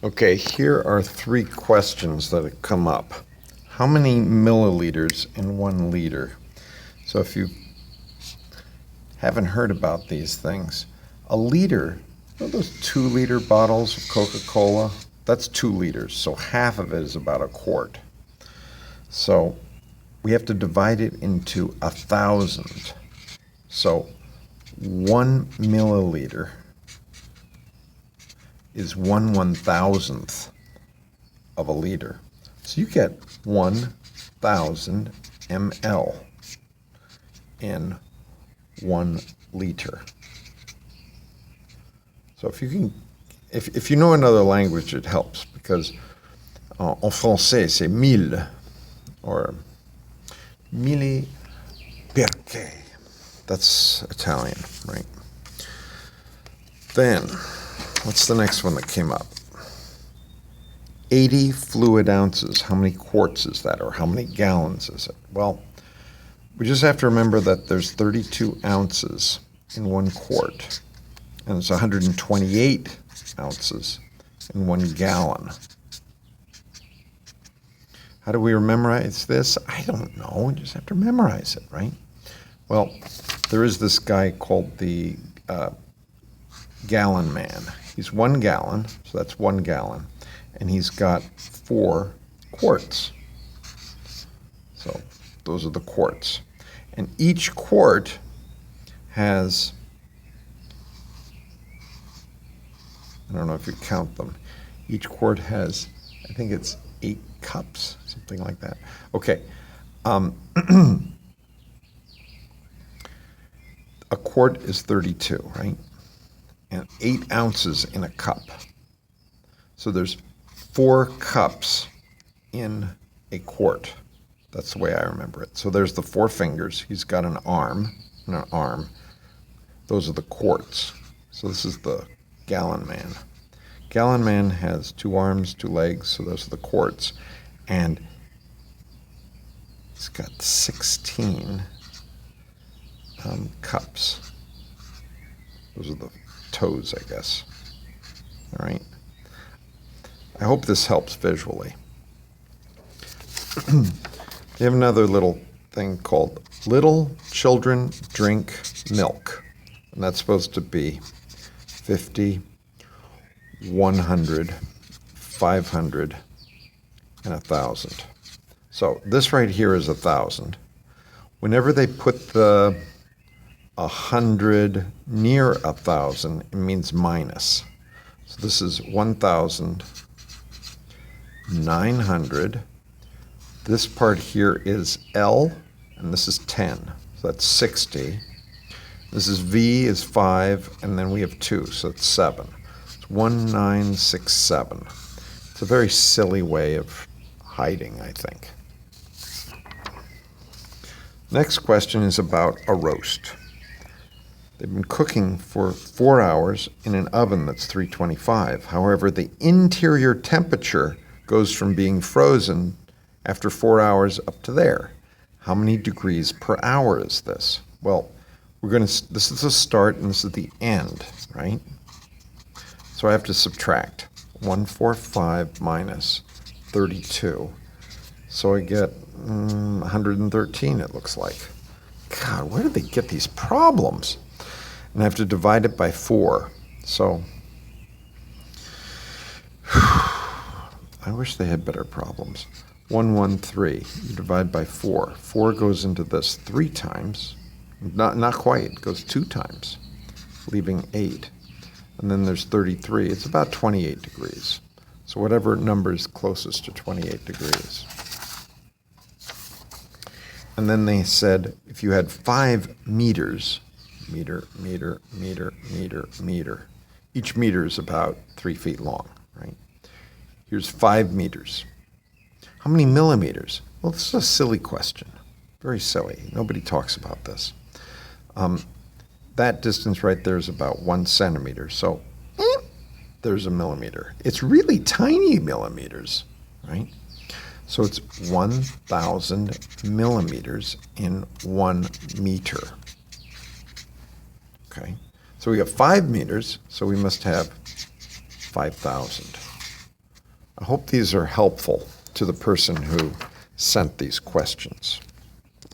Okay, here are three questions that have come up. How many milliliters in 1 liter? So if you haven't heard about these things, a liter, you know those 2-liter bottles of Coca-Cola? That's 2 liters, so half of it is about a quart. So we have to divide it into 1,000. So 1 milliliter is 1/1000th of a liter. So you get 1,000 ml in 1 liter. So if you know another language, it helps, because en français c'est 1000 or mille perché. That's Italian, right? Then, what's the next one that came up? 80 fluid ounces. How many quarts is that, or how many gallons is it? Well, we just have to remember that there's 32 ounces in 1 quart, and it's 128 ounces in 1 gallon. How do we memorize this? I don't know. We just have to memorize it, right? Well, there is this guy called the gallon man. He's 1 gallon, so that's 1 gallon, and he's got 4 quarts. So those are the quarts. And each quart has, I don't know if you count them, each quart has, I think it's 8 cups, something like that. Okay. A quart is 32, right? And 8 ounces in a cup. So there's 4 cups in a quart. That's the way I remember it. So there's the 4 fingers. He's got an arm and an arm. Those are the quarts. So this is the gallon man. Gallon man has 2 arms, 2 legs, so those are the quarts. And he's got 16 cups. Those are the toes, I guess. All right. I hope this helps visually. You have another little thing called Little Children Drink Milk. And that's supposed to be 50, 100, 500, and 1,000. So this right here is 1,000. Whenever they put the 100 near 1,000, it means minus. So this is 1,900. This part here is L, and this is 10. So that's 60. This is V is 5, and then we have 2, so it's 7. It's 1967. It's a very silly way of hiding, I think. Next question is about a roast. They've been cooking for 4 hours in an oven that's 325. However, the interior temperature goes from being frozen after 4 hours up to there. How many degrees per hour is this? Well, this is the start and this is the end, right? So I have to subtract 145 minus 32. So I get 113, it looks like. God, where did they get these problems? And I have to divide it by 4. So I wish they had better problems. 113, you divide by 4. 4 goes into this 3 times. Not quite, it goes 2 times, leaving 8. And then there's 33. It's about 28 degrees. So whatever number is closest to 28 degrees. And then they said if you had 5 meters, meter, meter, meter, meter, meter. Each meter is about 3 feet long, right? Here's 5 meters. How many millimeters? Well, this is a silly question. Very silly. Nobody talks about this. That distance right there is about 1 centimeter. So there's a millimeter. It's really tiny millimeters, right? So it's 1,000 millimeters in 1 meter. Okay, so we have 5 meters, so we must have 5,000. I hope these are helpful to the person who sent these questions.